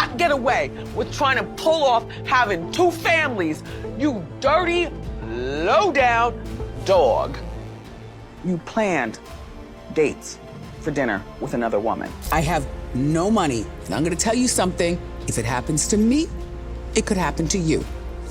not get away with trying to pull off having two families, you dirty, low-down dog. You planned dates for dinner with another woman. I have no money. And I'm gonna tell you something. If it happens to me, it could happen to you.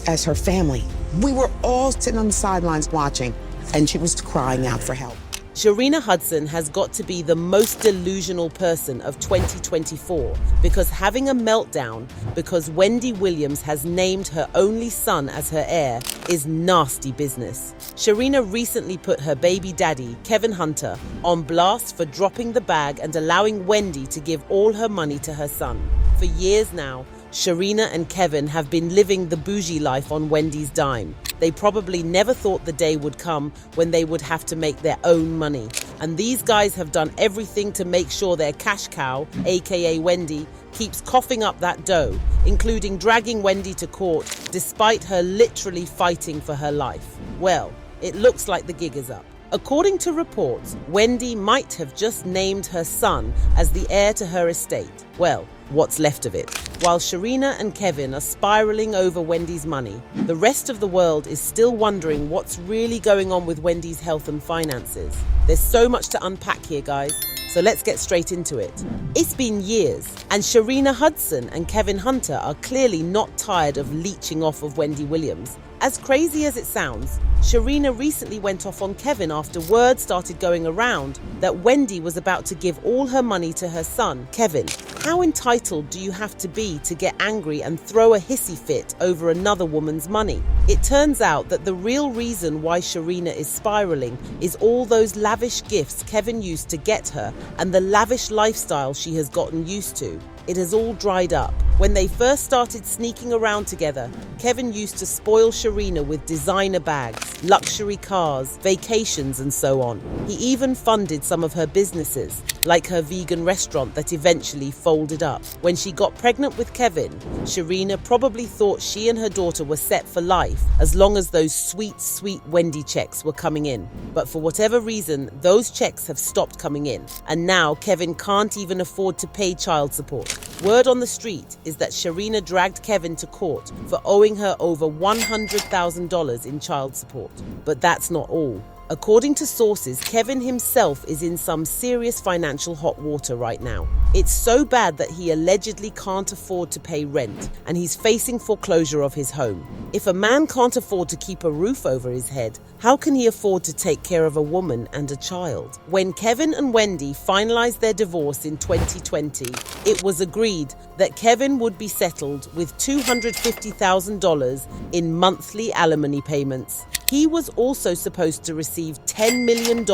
As her family, we were all sitting on the sidelines watching, and she was crying out for help. Sharina Hudson has got to be the most delusional person of 2024 because having a meltdown because Wendy Williams has named her only son as her heir is nasty business. Sharina recently put her baby daddy, Kevin Hunter, on blast for dropping the bag and allowing Wendy to give all her money to her son. For years now, Sharina and Kevin have been living the bougie life on Wendy's dime. They probably never thought the day would come when they would have to make their own money. And these guys have done everything to make sure their cash cow, aka Wendy, keeps coughing up that dough, including dragging Wendy to court despite her literally fighting for her life. Well, it looks like the gig is up. According to reports, Wendy might have just named her son as the heir to her estate. Well, what's left of it. While Sharina and Kevin are spiraling over Wendy's money, the rest of the world is still wondering what's really going on with Wendy's health and finances. There's so much to unpack here, guys. So let's get straight into it. It's been years, and Sharina Hudson and Kevin Hunter are clearly not tired of leeching off of Wendy Williams. As crazy as it sounds, Sharina recently went off on Kevin after word started going around that Wendy was about to give all her money to her son, Kevin. How entitled do you have to be to get angry and throw a hissy fit over another woman's money? It turns out that the real reason why Sharina is spiraling is all those lavish gifts Kevin used to get her and the lavish lifestyle she has gotten used to. It has all dried up. When they first started sneaking around together, Kevin used to spoil Sharina with designer bags, luxury cars, vacations, and so on. He even funded some of her businesses, like her vegan restaurant that eventually folded up. When she got pregnant with Kevin, Sharina probably thought she and her daughter were set for life as long as those sweet, sweet Wendy checks were coming in. But for whatever reason, those checks have stopped coming in, and now Kevin can't even afford to pay child support. Word on the street is that Sharina dragged Kevin to court for owing her over $100,000 in child support. But that's not all. According to sources, Kevin himself is in some serious financial hot water right now. It's so bad that he allegedly can't afford to pay rent, and he's facing foreclosure of his home. If a man can't afford to keep a roof over his head, how can he afford to take care of a woman and a child? When Kevin and Wendy finalized their divorce in 2020, it was agreed that Kevin would be settled with $250,000 in monthly alimony payments. He was also supposed to receive $10 million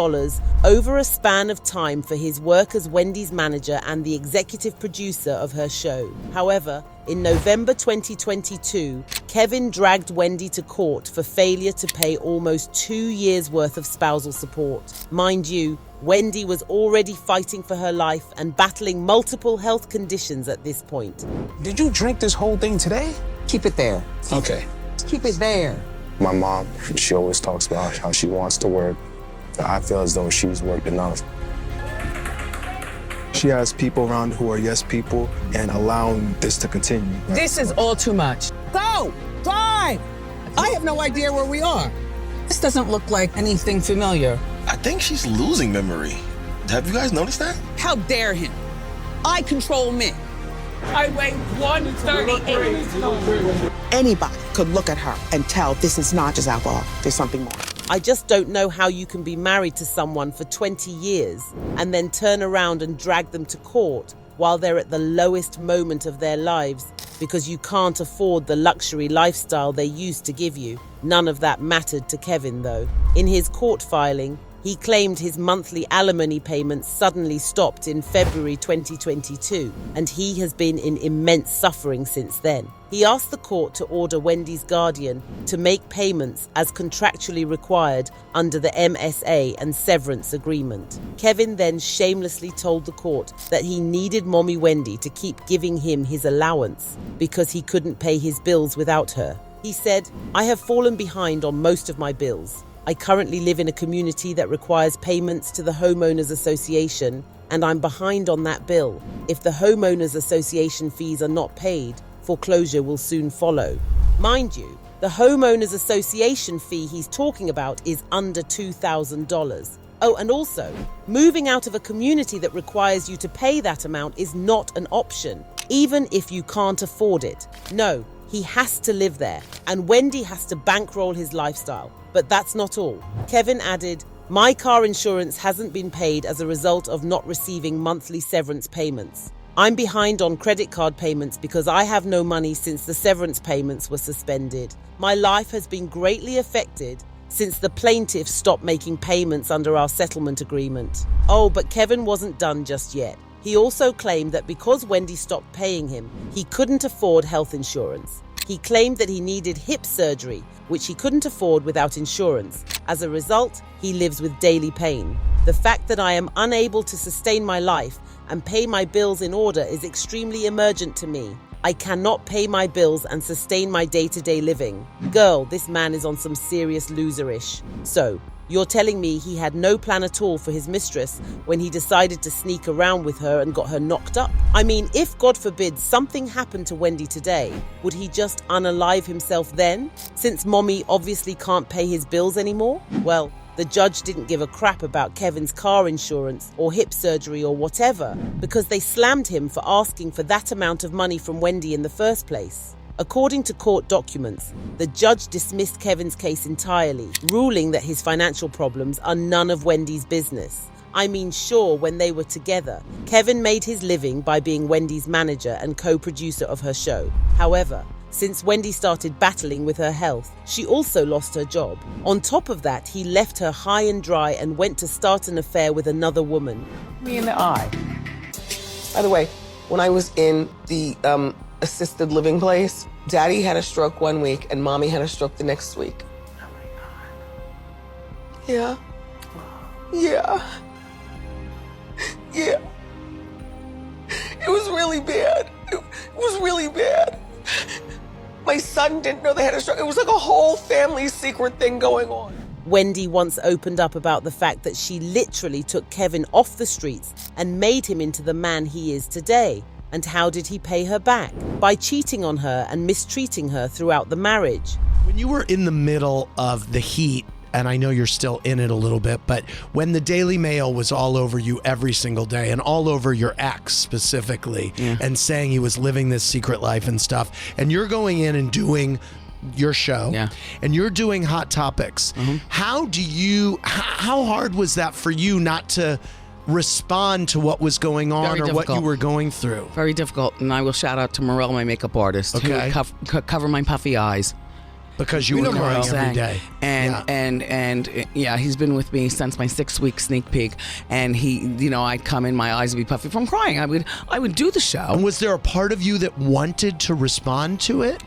over a span of time for his work as Wendy's manager and the executive producer of her show. However, in November 2022, Kevin dragged Wendy to court for failure to pay almost 2 years' worth of spousal support. Mind you, Wendy was already fighting for her life and battling multiple health conditions at this point. Did you drink this whole thing today? Keep it there. Okay. Keep it there. My mom, she always talks about how she wants to work. I feel as though she's worked enough. She has people around who are yes people and allowing this to continue. This is all too much. Go! Drive! I have no idea where we are. This doesn't look like anything familiar. I think she's losing memory. Have you guys noticed that? How dare him? I control men. I weigh 138. Anybody could look at her and tell this is not just alcohol. There's something more. I just don't know how you can be married to someone for 20 years and then turn around and drag them to court while they're at the lowest moment of their lives because you can't afford the luxury lifestyle they used to give you. None of that mattered to Kevin, though. In his court filing, he claimed his monthly alimony payments suddenly stopped in February 2022, and he has been in immense suffering since then. He asked the court to order Wendy's guardian to make payments as contractually required under the MSA and severance agreement. Kevin then shamelessly told the court that he needed Mommy Wendy to keep giving him his allowance because he couldn't pay his bills without her. He said, "I have fallen behind on most of my bills. I currently live in a community that requires payments to the Homeowners Association, and I'm behind on that bill. If the homeowners association fees are not paid, foreclosure will soon follow. Mind you, the homeowners association fee he's talking about is under $2,000. Oh, and also, moving out of a community that requires you to pay that amount is not an option, even if you can't afford it. No, he has to live there, and Wendy has to bankroll his lifestyle. But that's not all. Kevin added, "My car insurance hasn't been paid as a result of not receiving monthly severance payments. I'm behind on credit card payments because I have no money since the severance payments were suspended. My life has been greatly affected since the plaintiff stopped making payments under our settlement agreement." Oh, but Kevin wasn't done just yet. He also claimed that because Wendy stopped paying him, he couldn't afford health insurance. He claimed that he needed hip surgery, which he couldn't afford without insurance. As a result, he lives with daily pain. "The fact that I am unable to sustain my life and pay my bills in order is extremely emergent to me. I cannot pay my bills and sustain my day-to-day living." Girl, this man is on some serious loserish. So, you're telling me he had no plan at all for his mistress when he decided to sneak around with her and got her knocked up? I mean, if God forbid something happened to Wendy today, would he just unalive himself then, since mommy obviously can't pay his bills anymore? Well, the judge didn't give a crap about Kevin's car insurance or hip surgery or whatever, because they slammed him for asking for that amount of money from Wendy in the first place. According to court documents, the judge dismissed Kevin's case entirely, ruling that his financial problems are none of Wendy's business. I mean, sure, when they were together, Kevin made his living by being Wendy's manager and co-producer of her show. However, since Wendy started battling with her health, she also lost her job. On top of that, he left her high and dry and went to start an affair with another woman. Me in the eye. By the way, when I was in the assisted living place, Daddy had a stroke one week and Mommy had a stroke the next week. Oh my God. Yeah. Yeah. Yeah. It was really bad. It was really bad. My son didn't know they had a stroke. It was like a whole family secret thing going on. Wendy once opened up about the fact that she literally took Kevin off the streets and made him into the man he is today. And how did he pay her back? By cheating on her and mistreating her throughout the marriage. When you were in the middle of the heat, and I know you're still in it a little bit, but when the Daily Mail was all over you every single day and all over your ex specifically, and saying he was living this secret life and stuff, and you're going in and doing your show, and you're doing Hot Topics, how hard was that for you not to respond to what was going on or what you were going through? Very difficult, and I will shout out to Morel, my makeup artist, who would cover my puffy eyes. Because you were crying every day. And he's been with me since my 6-week sneak peek. And he, I'd come in, my eyes would be puffy from crying. I would do the show. And was there a part of you that wanted to respond to it?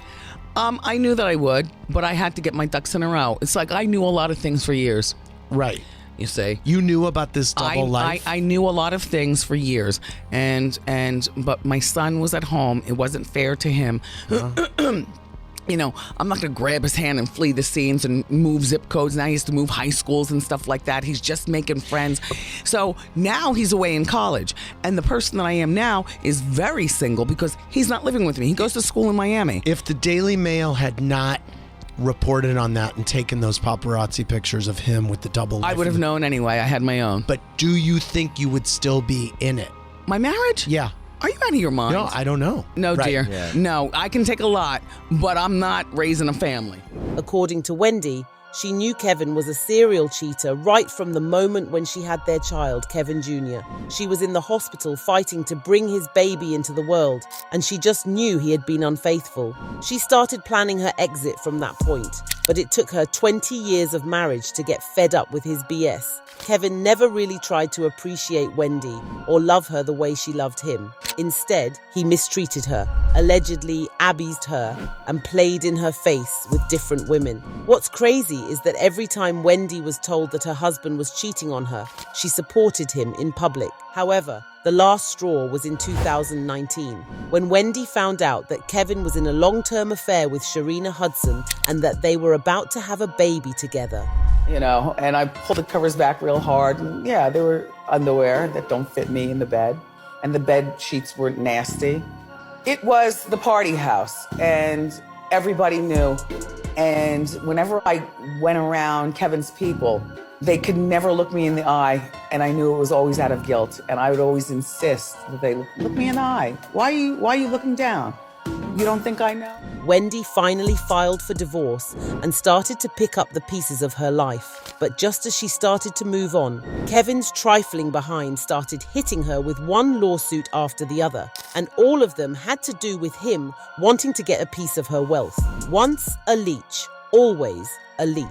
I knew that I would, but I had to get my ducks in a row. It's like I knew a lot of things for years. Right. You see, you knew about this double life. I knew a lot of things for years, but my son was at home. It wasn't fair to him. I'm not going to grab his hand and flee the scenes and move zip codes. Now he has to move high schools and stuff like that. He's just making friends. So now he's away in college. And the person that I am now is very single because he's not living with me. He goes to school in Miami. If the Daily Mail had not reported on that and taken those paparazzi pictures of him with the double life, I would have known anyway. I had my own. But do you think you would still be in it? My marriage? Yeah. Are you out of your mind? No, I don't know. No, dear. Yeah. No, I can take a lot, but I'm not raising a family. According to Wendy, she knew Kevin was a serial cheater right from the moment when she had their child, Kevin Jr. She was in the hospital fighting to bring his baby into the world, and she just knew he had been unfaithful. She started planning her exit from that point, but it took her 20 years of marriage to get fed up with his BS. Kevin never really tried to appreciate Wendy or love her the way she loved him. Instead, he mistreated her, allegedly abused her, and played in her face with different women. What's crazy is that every time Wendy was told that her husband was cheating on her, she supported him in public. However, the last straw was in 2019, when Wendy found out that Kevin was in a long-term affair with Sharina Hudson and that they were about to have a baby together. And I pulled the covers back real hard. And yeah, there were underwear that don't fit me in the bed, and the bed sheets were nasty. It was the party house, and everybody knew. And whenever I went around Kevin's people, they could never look me in the eye, and I knew it was always out of guilt. And I would always insist that they look me in the eye. Why are you looking down? You don't think I know? Wendy finally filed for divorce and started to pick up the pieces of her life. But just as she started to move on, Kevin's trifling behind started hitting her with one lawsuit after the other. And all of them had to do with him wanting to get a piece of her wealth. Once a leech, always a leech.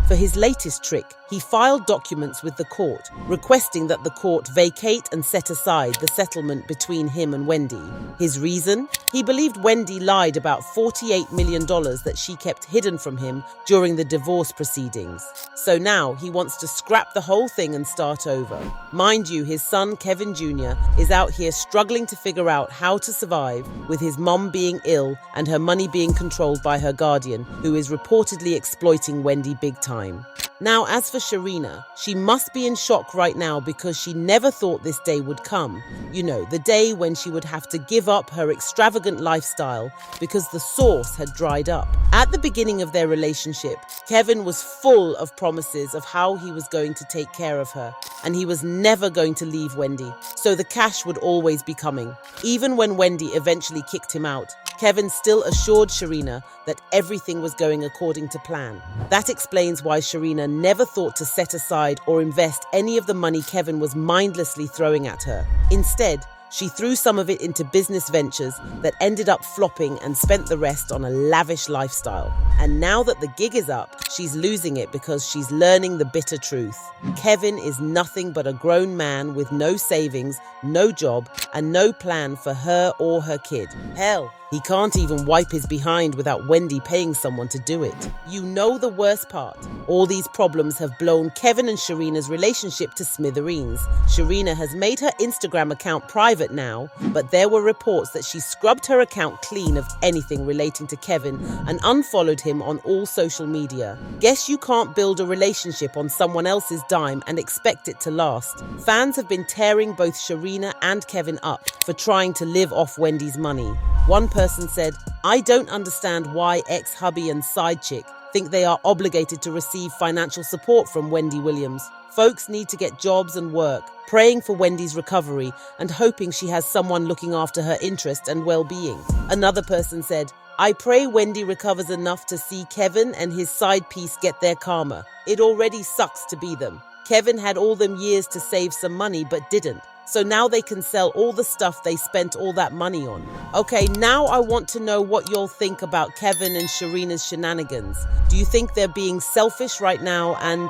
For his latest trick, he filed documents with the court, requesting that the court vacate and set aside the settlement between him and Wendy. His reason? He believed Wendy lied about $48 million that she kept hidden from him during the divorce proceedings. So now he wants to scrap the whole thing and start over. Mind you, his son, Kevin Jr., is out here struggling to figure out how to survive, with his mom being ill and her money being controlled by her guardian, who is reportedly exploiting Wendy big time. Now, as for Sharina, she must be in shock right now because she never thought this day would come. You know, the day when she would have to give up her extravagant lifestyle because the source had dried up. At the beginning of their relationship, Kevin was full of promises of how he was going to take care of her, and he was never going to leave Wendy, so the cash would always be coming. Even when Wendy eventually kicked him out, Kevin still assured Sharina that everything was going according to plan. That explains why Sharina never thought to set aside or invest any of the money Kevin was mindlessly throwing at her. Instead, she threw some of it into business ventures that ended up flopping and spent the rest on a lavish lifestyle. And now that the gig is up, she's losing it because she's learning the bitter truth. Kevin is nothing but a grown man with no savings, no job, and no plan for her or her kid. Hell, he can't even wipe his behind without Wendy paying someone to do it. You know the worst part. All these problems have blown Kevin and Sharina's relationship to smithereens. Sharina has made her Instagram account private now, but there were reports that she scrubbed her account clean of anything relating to Kevin and unfollowed him on all social media. Guess you can't build a relationship on someone else's dime and expect it to last. Fans have been tearing both Sharina and Kevin up for trying to live off Wendy's money. One person said, "I don't understand why ex-hubby and side chick think they are obligated to receive financial support from Wendy Williams. Folks need to get jobs and work, praying for Wendy's recovery and hoping she has someone looking after her interest and well-being." Another person said, "I pray Wendy recovers enough to see Kevin and his side piece get their karma. It already sucks to be them. Kevin had all them years to save some money but didn't. So now they can sell all the stuff they spent all that money on." Okay, now I want to know what y'all think about Kevin and Sharina's shenanigans. Do you think they're being selfish right now, and